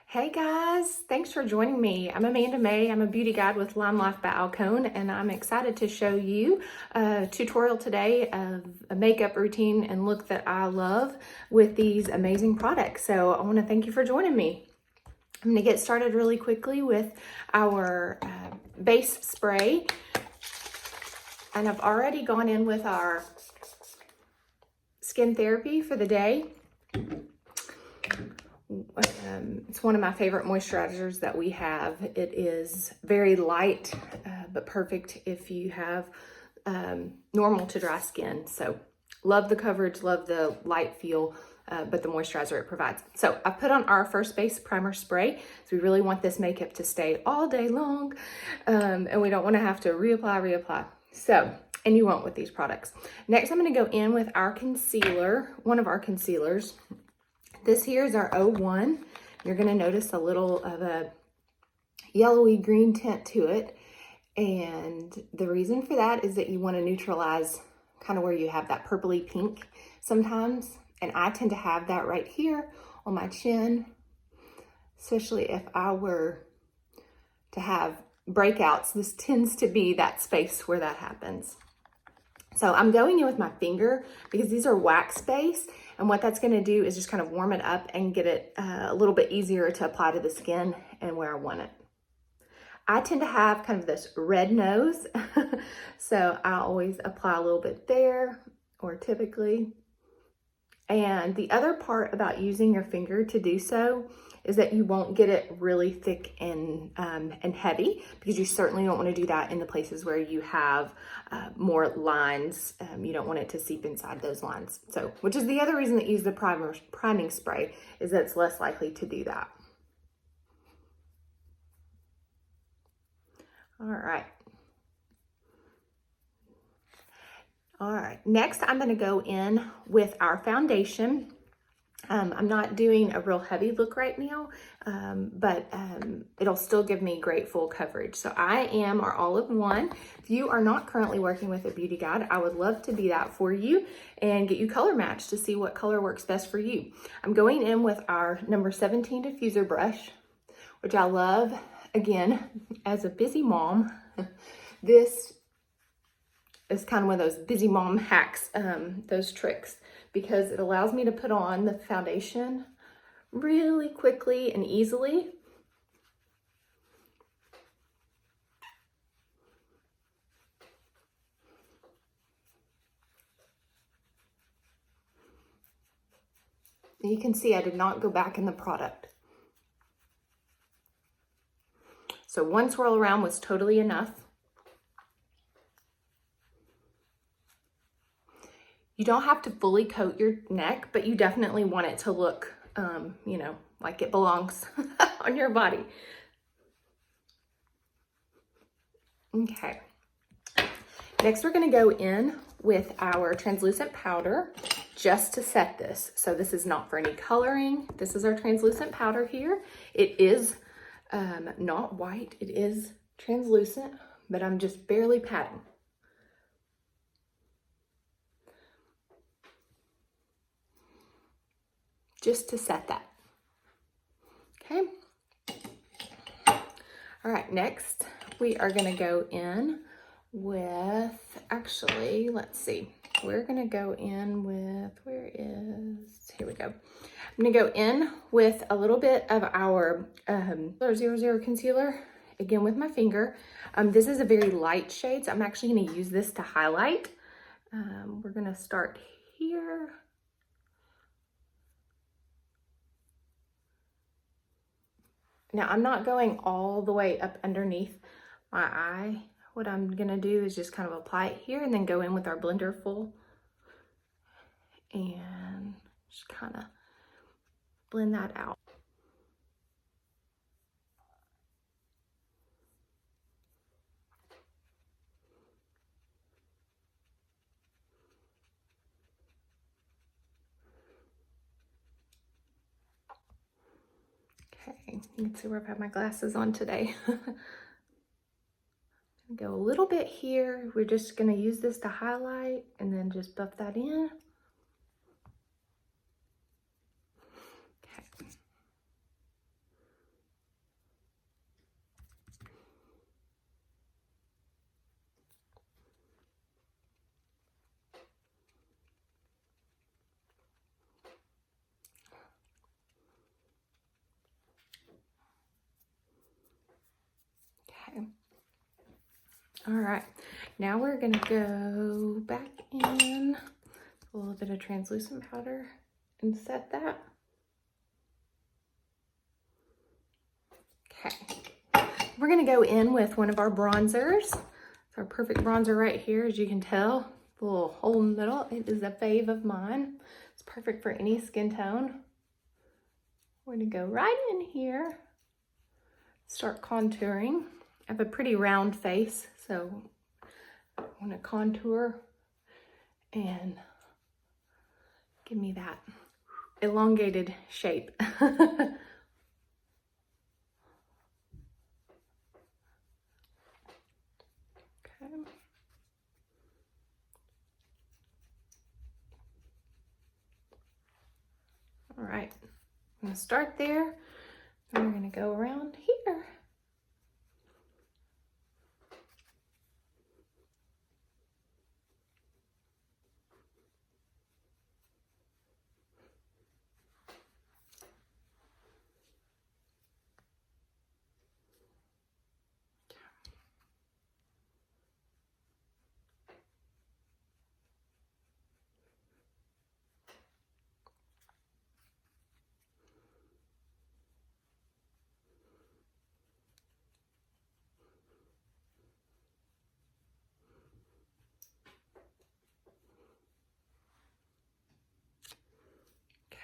Hey guys, thanks for joining me. I'm Amanda May. I'm a beauty guide with LimeLife by Alcone, and I'm excited to show you a tutorial today of a makeup routine and look that I love with these amazing products. So I want to thank you for joining me. I'm going to get started really quickly with our base spray, and I've already gone in with our skin therapy for the day. It's one of my favorite moisturizers that we have. It is very light, but perfect if you have normal to dry skin. So love the coverage, love the light feel, but the moisturizer it provides. So I put on our first base primer spray. So we really want this makeup to stay all day long, and we don't want to have to reapply. So, and you won't with these products. Next, I'm going to go in with our concealer, one of our concealers. This here is our 01. You're going to notice a little of a yellowy green tint to it. And the reason for that is that you want to neutralize kind of where you have that purpley pink sometimes. And I tend to have that right here on my chin, especially if I were to have breakouts. This tends to be that space where that happens. So I'm going in with my finger because these are wax base, and what that's going to do is just kind of warm it up and get it a little bit easier to apply to the skin and where I want it. I tend to have kind of this red nose, so I always apply a little bit there, or typically. And the other part about using your finger to do so is that you won't get it really thick and heavy, because you certainly don't want to do that in the places where you have more lines. You don't want it to seep inside those lines. So, which is the other reason that you use the priming spray, is that it's less likely to do that. All right, next I'm going to go in with our foundation. I'm not doing a real heavy look right now, but it'll still give me great full coverage. So I am our all-in-one. If you are not currently working with a beauty guide, I would love to be that for you and get you color matched to see what color works best for you. I'm going in with our number 17 diffuser brush, which I love. Again, as a busy mom, this is kind of one of those busy mom hacks, those tricks, because it allows me to put on the foundation really quickly and easily. And you can see I did not go back in the product. So one swirl around was totally enough. You don't have to fully coat your neck, but you definitely want it to look, you know, like it belongs on your body. Okay. Next, we're going to go in with our translucent powder just to set this. So this is not for any coloring. This is our translucent powder here. It is not white. It is translucent, but I'm just barely patting. Just to set that. Okay. All right, next we are going to go in with, actually, let's see. We're going to go in with, here we go. I'm going to go in with a little bit of our 00 concealer, again with my finger. This is a very light shade, so I'm actually going to use this to highlight. We're going to start here. Now, I'm not going all the way up underneath my eye. What I'm going to do is just kind of apply it here and then go in with our blender full and just kind of blend that out. Okay, you can see where I've had my glasses on today. Go a little bit here. We're just going to use this to highlight and then just buff that in. Okay. All right, now we're gonna go back in a little bit of translucent powder and set that. Okay, we're gonna go in with one of our bronzers. It's our perfect bronzer right here, as you can tell. The little hole in the middle. It is a fave of mine. It's perfect for any skin tone. We're gonna go right in here, start contouring. I have a pretty round face, so I wanna contour and give me that elongated shape. All right, I'm gonna start there, and we're gonna go around here.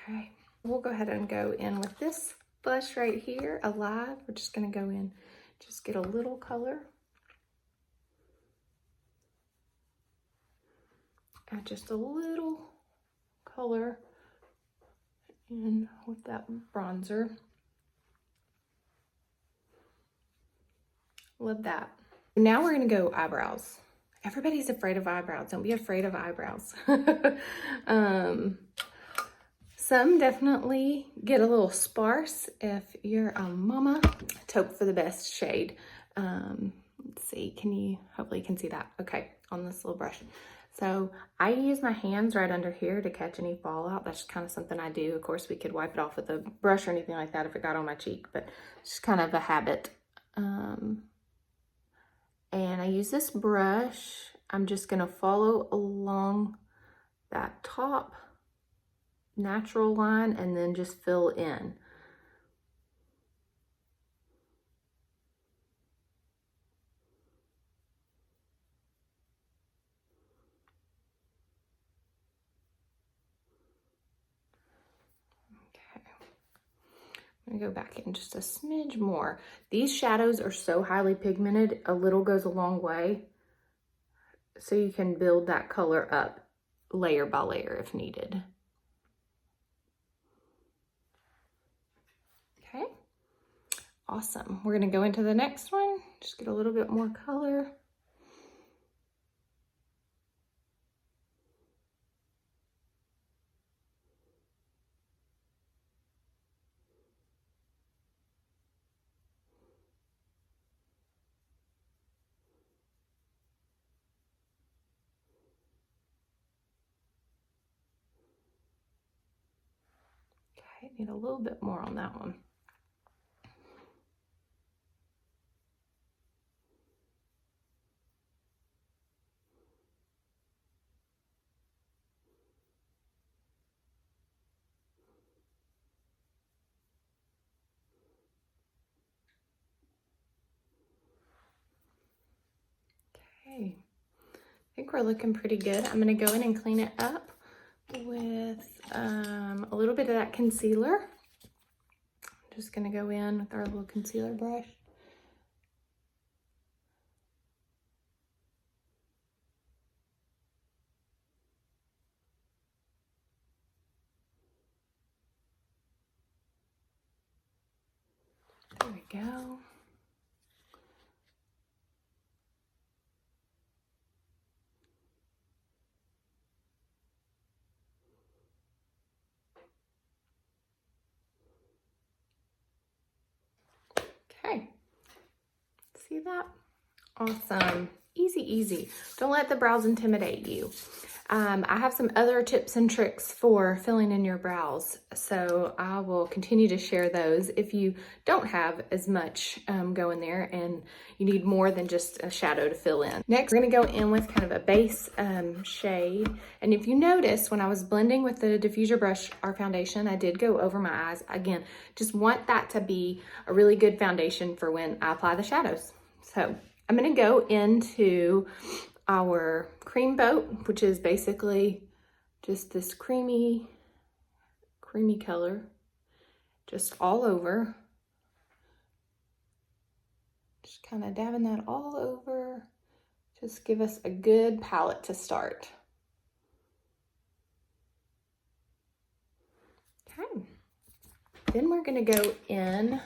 Okay, we'll go ahead and go in with this blush right here, Alive. We're just gonna go in, just get a little color. Add just a little color in with that bronzer. Love that. Now we're gonna go eyebrows. Everybody's afraid of eyebrows. Don't be afraid of eyebrows. Some definitely get a little sparse if you're a mama. Taupe for the best shade. Let's see, hopefully you can see that. Okay, on this little brush. So I use my hands right under here to catch any fallout. That's just kind of something I do. Of course, we could wipe it off with a brush or anything like that if it got on my cheek, but it's just kind of a habit. And I use this brush. I'm just gonna follow along that top natural line and then just fill in. Okay, I'm gonna go back in just a smidge more. These shadows are so highly pigmented, a little goes a long way. So you can build that color up layer by layer if needed. Okay, awesome. We're gonna go into the next one, just get a little bit more color. Okay, need a little bit more on that one. Okay, I think we're looking pretty good. I'm gonna go in and clean it up with a little bit of that concealer. I'm just gonna go in with our little concealer brush. There we go. Okay, see that? Awesome, easy, easy. Don't let the brows intimidate you. I have some other tips and tricks for filling in your brows, so I will continue to share those if you don't have as much going there and you need more than just a shadow to fill in. Next, we're gonna go in with kind of a base shade. And if you notice, when I was blending with the diffuser brush, our foundation, I did go over my eyes. Again, just want that to be a really good foundation for when I apply the shadows. So I'm gonna go into our cream boat, which is basically just this creamy color, just all over. Just kind of dabbing that all over. Just give us a good palette to start. Okay. Then we're gonna go in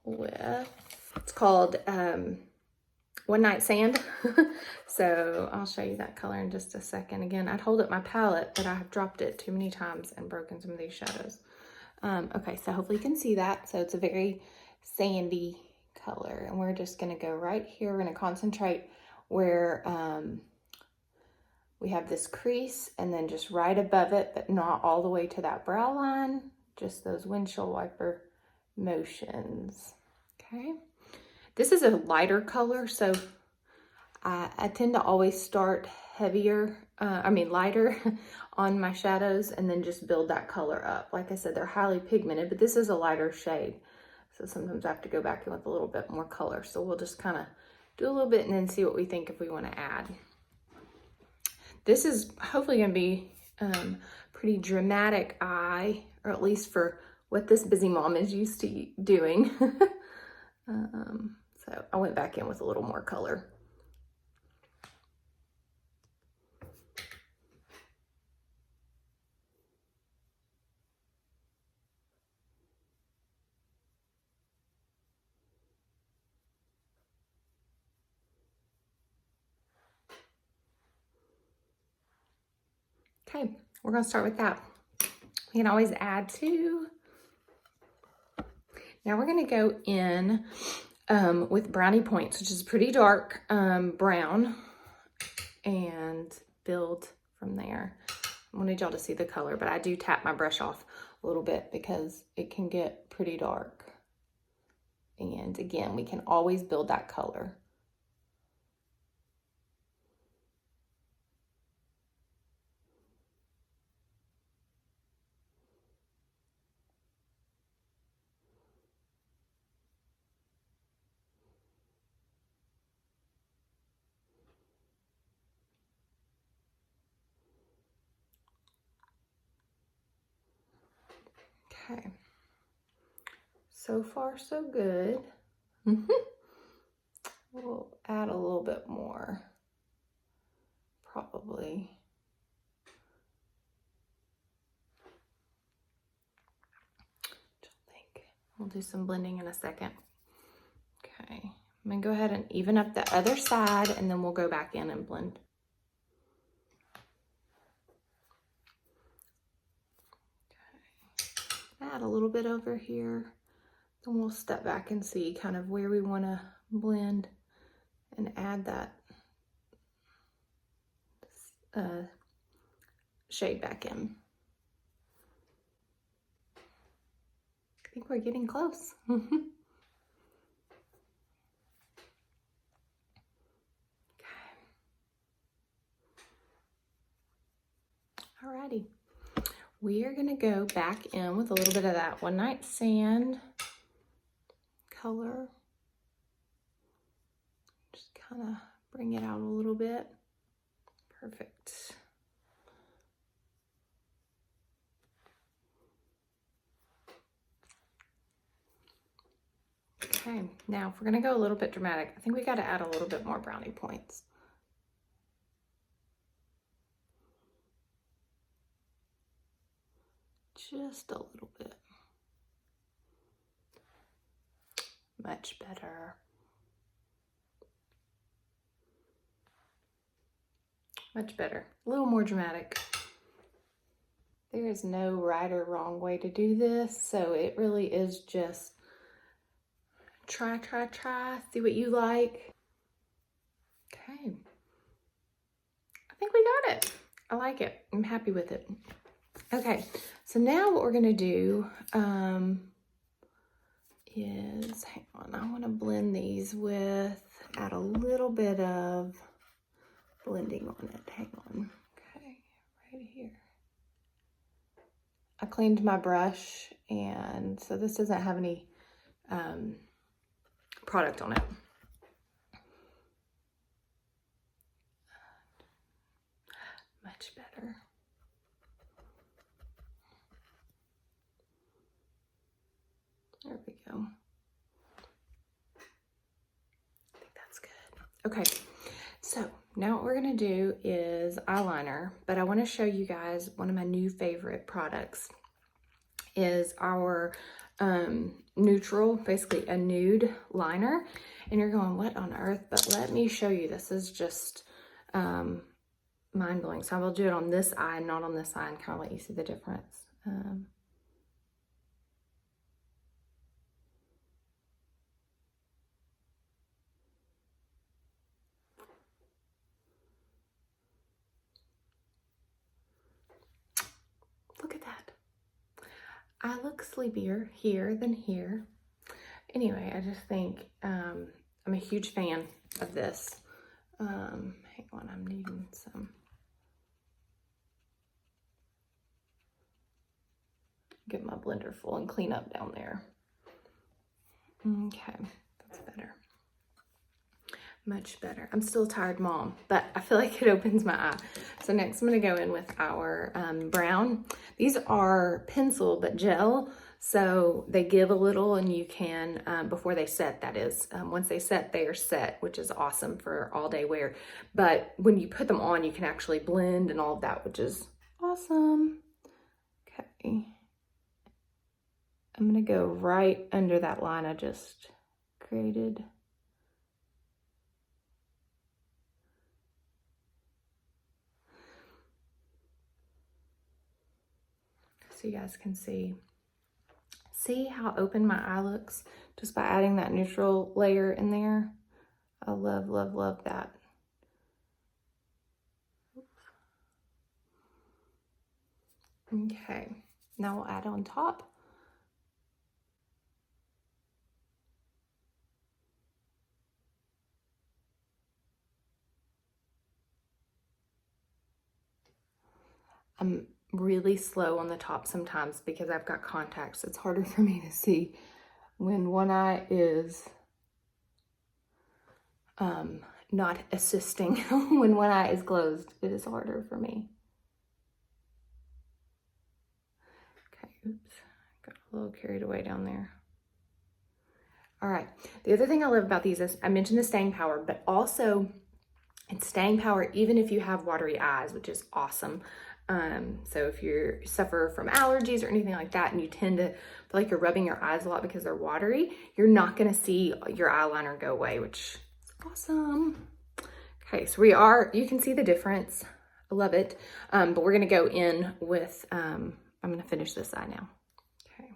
with, it's called One Night Sand. So I'll show you that color in just a second. Again, I'd hold up my palette, but I have dropped it too many times and broken some of these shadows. Okay, so hopefully you can see that. So it's a very sandy color, and we're just gonna go right here. We're gonna concentrate where we have this crease, and then just right above it, but not all the way to that brow line, just those windshield wiper motions. Okay. This is a lighter color, so I tend to always start lighter on my shadows and then just build that color up. Like I said, they're highly pigmented, but this is a lighter shade. So sometimes I have to go back in with a little bit more color. So we'll just kind of do a little bit and then see what we think if we want to add. This is hopefully going to be pretty dramatic eye, or at least for what this busy mom is used to doing. So I went back in with a little more color. Okay, we're gonna start with that. We can always add to. Now we're gonna go in with Brownie Points, which is pretty dark brown, and build from there. I wanted y'all to see the color, but I do tap my brush off a little bit because it can get pretty dark. And again, we can always build that color. Okay, so far so good. We'll add a little bit more, probably. I think we'll do some blending in a second. Okay, I'm gonna go ahead and even up the other side, and then we'll go back in and blend. Add a little bit over here, then we'll step back and see kind of where we want to blend and add that shade back in. I think we're getting close. Okay. Alrighty. We are gonna go back in with a little bit of that One Night Sand color. Just kind of bring it out a little bit. Perfect. Okay, now if we're gonna go a little bit dramatic, I think we gotta add a little bit more Brownie Points. Just a little bit. Much better. Much better. A little more dramatic. There is no right or wrong way to do this, so it really is just try, see what you like. Okay. I think we got it. I like it. I'm happy with it. Okay, so now what we're gonna do is, hang on, I wanna blend these with, add a little bit of blending on it. Hang on. Okay, right here. I cleaned my brush, and so this doesn't have any product on it. Much better. There we go. I think that's good. Okay, so now what we're gonna do is eyeliner, but I wanna show you guys one of my new favorite products is our neutral, basically a nude liner. And you're going, what on earth? But let me show you. This is just mind-blowing. So I will do it on this eye, not on this eye, and kind of let you see the difference. Look at that. I look sleepier here than here. Anyway, I just think I'm a huge fan of this. Hang on, I'm needing some. Get my blender full and clean up down there. Okay, that's better. Much better. I'm still a tired mom, but I feel like it opens my eye. So next I'm gonna go in with our brown. These are pencil, but gel. So they give a little, and you can, before they set, that is. Once they set, they are set, which is awesome for all day wear. But when you put them on, you can actually blend and all of that, which is awesome. Okay. I'm gonna go right under that line I just created. So you guys can see how open my eye looks just by adding that neutral layer in there. I love, love, love that. Okay, now we'll add on top. I'm really slow on the top sometimes because I've got contacts. It's harder for me to see when one eye is not assisting. When one eye is closed, it is harder for me. Okay, oops, got a little carried away down there. All right, the other thing I love about these is I mentioned the staying power, but also it's staying power even if you have watery eyes, which is awesome. So if you suffer from allergies or anything like that, and you tend to feel like you're rubbing your eyes a lot because they're watery, you're not gonna see your eyeliner go away, which is awesome. Okay, so you can see the difference. I love it. But we're gonna go in with, I'm gonna finish this eye now. Okay,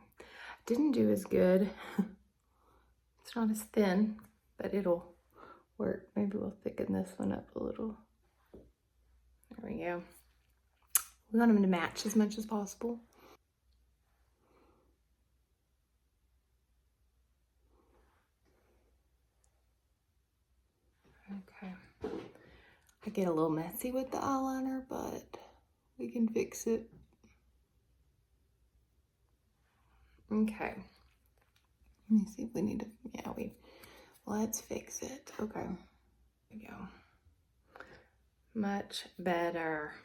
didn't do as good. It's not as thin, but it'll work. Maybe we'll thicken this one up a little. There we go. We want them to match as much as possible. Okay. I get a little messy with the eyeliner, but we can fix it. Okay. Let me see if we need to, yeah, let's fix it. Okay. There we go. Much better.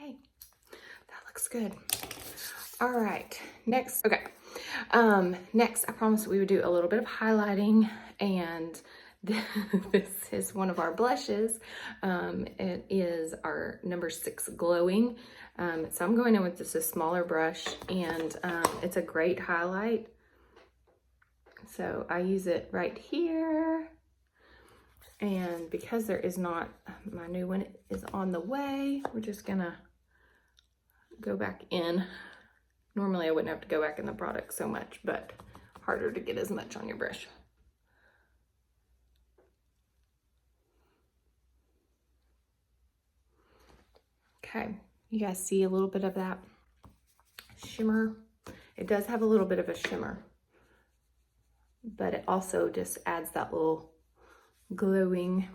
Okay, that looks good. All right, next, okay. Next, I promised we would do a little bit of highlighting, and this is one of our blushes. It is our number 6 Glowing. So I'm going in with just a smaller brush, and it's a great highlight. So I use it right here. And because there is not, my new one is on the way, we're just gonna go back in. Normally I wouldn't have to go back in the product so much, but harder to get as much on your brush. Okay, you guys see a little bit of that shimmer? It does have a little bit of a shimmer, but it also just adds that little glowing.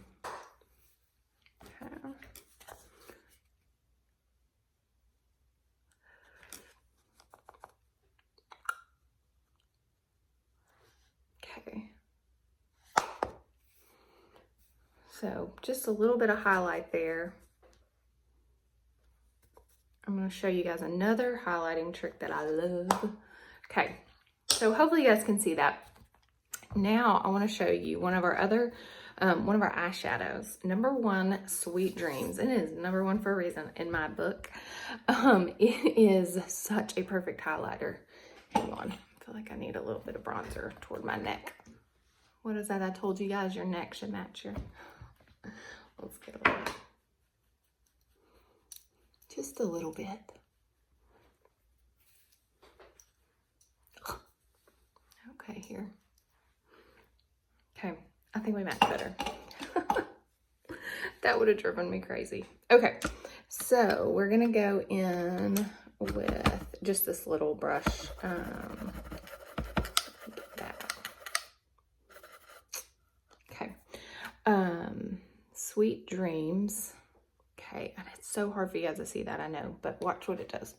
Okay. So just a little bit of highlight there. I'm going to show you guys another highlighting trick that I love. Okay, so hopefully you guys can see that. Now I want to show you one of our eyeshadows. Number one, Sweet Dreams. It is number one for a reason in my book. It is such a perfect highlighter. Hang on, I feel like I need a little bit of bronzer toward my neck. What is that? I told you guys your neck should match your. Let's get a little. Just a little bit. Okay, here. Okay, I think we match better. That would have driven me crazy. Okay, so we're gonna go in with just this little brush. Okay, Sweet Dreams. Okay, and it's so hard for you guys to see that, I know, but watch what it does.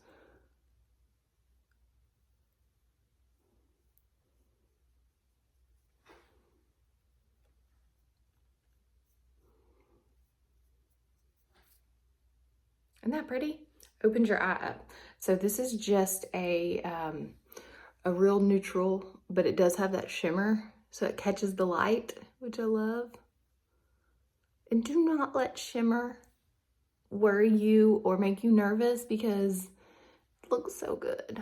Isn't that pretty? Opens your eye up. So this is just a real neutral, but it does have that shimmer, so it catches the light, which I love. And do not let shimmer worry you or make you nervous, because it looks so good.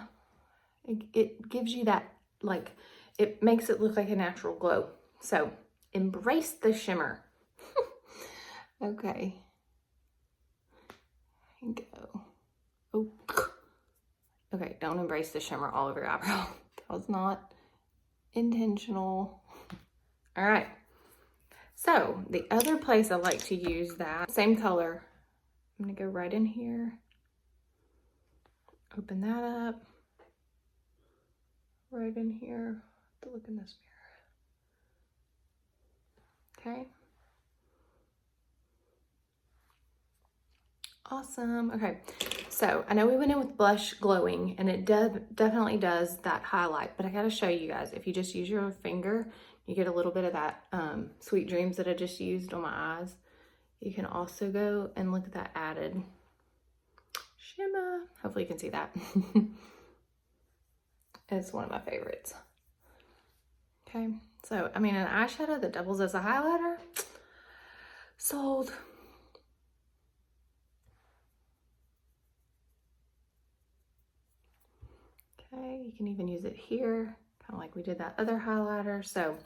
It gives you that, like, it makes it look like a natural glow. So embrace the shimmer. Okay. Go. Oh. Okay, don't embrace the shimmer all over your eyebrow. That was not intentional. All right. So the other place I like to use that same color, I'm gonna go right in here. Open that up. Right in here. To look in this mirror. Okay. Awesome. Okay, so I know we went in with blush glowing, and it definitely does that highlight, but I gotta show you guys, if you just use your finger, you get a little bit of that Sweet Dreams that I just used on my eyes. You can also go and look at that added shimmer. Hopefully you can see that. It's one of my favorites. Okay, so I mean, an eyeshadow that doubles as a highlighter, sold. Okay, you can even use it here, kind of like we did that other highlighter. So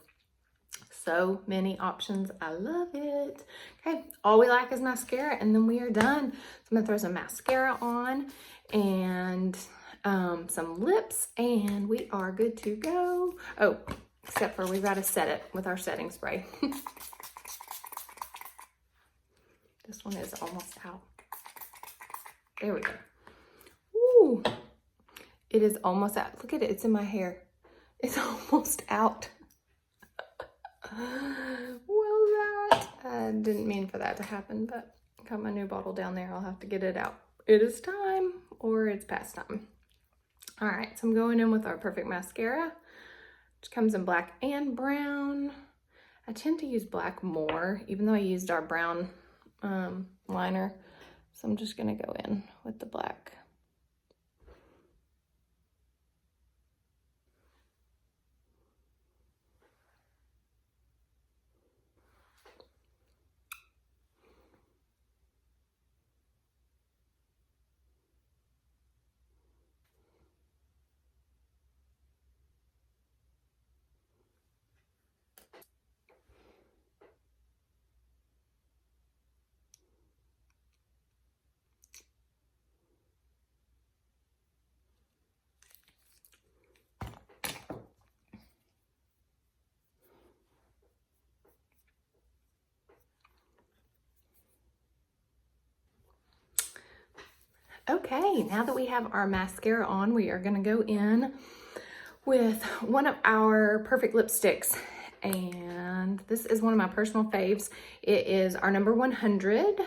many options. I love it. Okay, all we like is mascara, and then we are done. So I'm gonna throw some mascara on and some lips, and we are good to go. Oh, except for we've got to set it with our setting spray. This one is almost out. There we go. Ooh. It is almost out. Look at it, it's in my hair. It's almost out. Well, I didn't mean for that to happen, but I got my new bottle down there. I'll have to get it out. It is time, or it's past time. All right, so I'm going in with our Perfect Mascara, which comes in black and brown. I tend to use black more, even though I used our brown liner. So I'm just gonna go in with the black. Okay, now that we have our mascara on, we are gonna go in with one of our perfect lipsticks. And this is one of my personal faves. It is our number 100.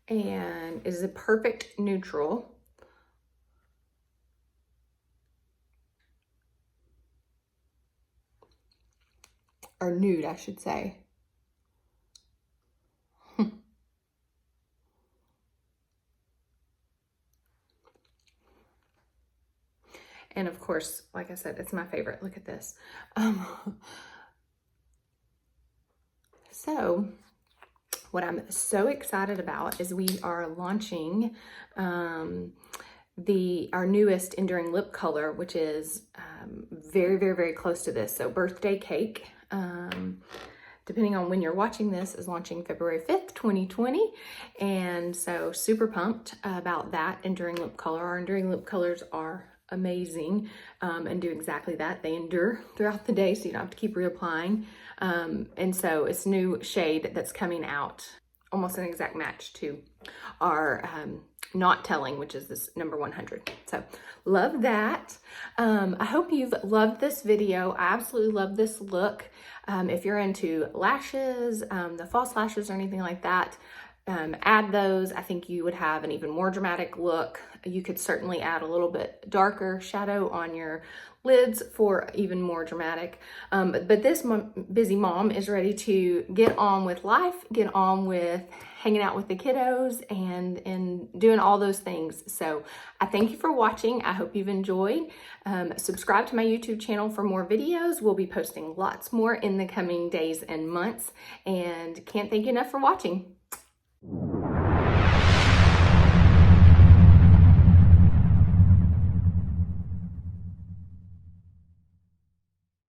And it is a perfect neutral. Or nude, I should say. And of course, like I said, it's my favorite. Look at this. So what I'm so excited about is we are launching our newest enduring lip color, which is very, very, very close to this. So Birthday Cake, depending on when you're watching this, is launching February 5th, 2020. And so super pumped about that enduring lip color. Our enduring lip colors are amazing and do exactly that. They endure throughout the day, so you don't have to keep reapplying. And so it's a new shade that's coming out, almost an exact match to our Not Telling, which is this number 100. So love that. I hope you've loved this video. I absolutely love this look. If you're into lashes, the false lashes or anything like that, add those. I think you would have an even more dramatic look. You could certainly add a little bit darker shadow on your lids for even more dramatic. But this busy mom is ready to get on with life, get on with hanging out with the kiddos and doing all those things. So I thank you for watching. I hope you've enjoyed. Subscribe to my YouTube channel for more videos. We'll be posting lots more in the coming days and months, and can't thank you enough for watching.